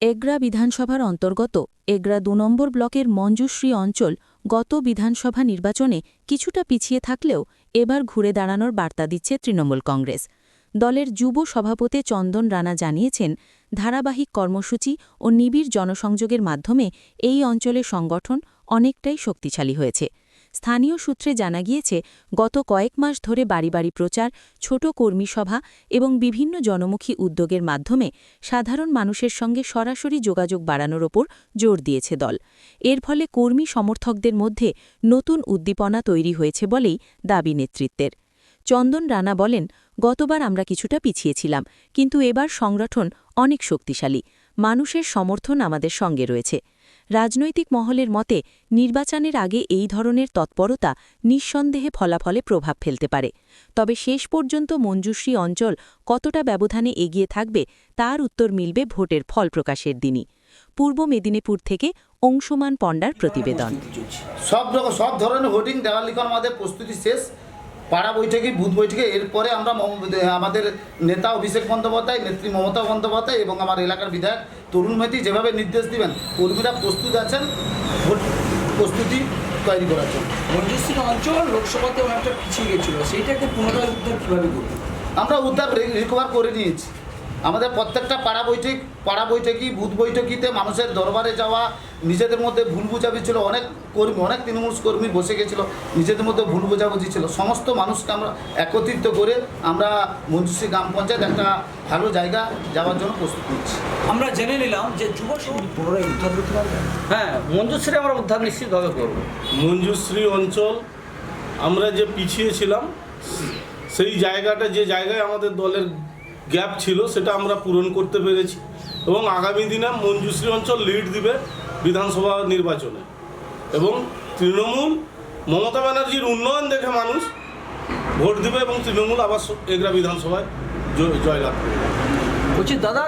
এগরা বিধানসভার অন্তর্গত এগরা ২ নম্বর ব্লকের মঞ্জুশ্রী অঞ্চল গত বিধানসভা নির্বাচনে কিছুটা পিছিয়ে থাকলেও এবার ঘুরে দাঁড়ানোর বার্তা দিচ্ছে তৃণমূল কংগ্রেস। দলের যুব সভাপতি চন্দন রানা জানিয়েছেন, ধারাবাহিক কর্মসূচি ও নিবিড় জনসংযোগের মাধ্যমে এই অঞ্চলের সংগঠন অনেকটাই শক্তিশালী হয়েছে। স্থানীয় সূত্রে জানা গিয়েছে, গত কয়েক মাস ধরে বাড়ি বাড়ি প্রচার, ছোট কর্মী সভা এবং বিভিন্ন জনমুখী উদ্যোগের মাধ্যমে সাধারণ মানুষের সঙ্গে সরাসরি যোগাযোগ বাড়ানোর ওপর জোর দিয়েছে দল। এর ফলে কর্মী সমর্থকদের মধ্যে নতুন উদ্দীপনা তৈরি হয়েছে বলেই দাবি নেতৃত্বের। চন্দন রানা বলেন, গতবার আমরা কিছুটা পিছিয়েছিলাম, কিন্তু এবার সংগঠন অনেক শক্তিশালী। মানুষের সমর্থন আমাদের সঙ্গে রয়েছে। রাজনৈতিক মহলের মতে নির্বাচনের আগে এই ধরনের তৎপরতা নিঃসন্দেহে ফলাফলে প্রভাব ফেলতে পারে। তবে শেষ পর্যন্ত মঞ্জুশ্রী অঞ্চল কতটা ব্যবধানে এগিয়ে থাকবে তার উত্তর মিলবে ভোটের ফল প্রকাশের দিনই। পূর্ব মেদিনীপুর থেকে অংশুমান পণ্ডার প্রতিবেদন। সব ধরনের ভোটিং দেওয়ালিখন আমাদের প্রস্তুতি শেষ। পাড়া বৈঠকে, বুথ বৈঠকে, এরপরে আমরা আমাদের নেতা অভিষেক বন্দ্যোপাধ্যায়, নেত্রী মমতা বন্দ্যোপাধ্যায় এবং আমার এলাকার বিধায়ক তরুণ মেথি যেভাবে নির্দেশ দিবেন, কর্মীরা প্রস্তুত আছেন ভোট প্রস্তুতি তৈরি করার জন্য। মঞ্জুশ্রী অঞ্চল লোকসভাতে অনেকটা পিছিয়ে গেছিল, সেইটাকে পুনরায় উদ্ধার কীভাবে করব? আমরা উদ্ধার রিকভার করে নিয়েছি। আমাদের প্রত্যেকটা পাড়া বৈঠকি, বুথ বৈঠকিতে মানুষের দরবারে যাওয়া, নিজেদের মধ্যে ভুল বোঝাবুঝি ছিল। অনেক তৃণমূল কর্মী বসে গেছিলো, নিজেদের মধ্যে ভুল বোঝাবুঝি ছিল। সমস্ত মানুষকে আমরা একত্রিত করে আমরা মঞ্জুশ্রী গ্রাম পঞ্চায়েত একটা ভালো জায়গা যাওয়ার জন্য প্রস্তুত নিচ্ছি। আমরা জেনে নিলাম যে যুব সমিতি পুনরায় উদ্ধার করতে পারবে। হ্যাঁ, মঞ্জুশ্রী আমরা উদ্ধার নিশ্চিতভাবে করব। মঞ্জুশ্রী অঞ্চল আমরা যে পিছিয়ে ছিলাম, সেই জায়গাটা, যে জায়গায় আমাদের দলের গ্যাপ ছিল, সেটা আমরা পূরণ করতে পেরেছি এবং আগামী দিনে মঞ্জুশ্রী অঞ্চল লিড দিবে বিধানসভা নির্বাচনে এবং তৃণমূল মমতা ব্যানার্জির উন্নয়ন দেখে মানুষ ভোট দিবে এবং তৃণমূল আবার এগরা বিধানসভায় জয়লাভ করবে। বলছি দাদা,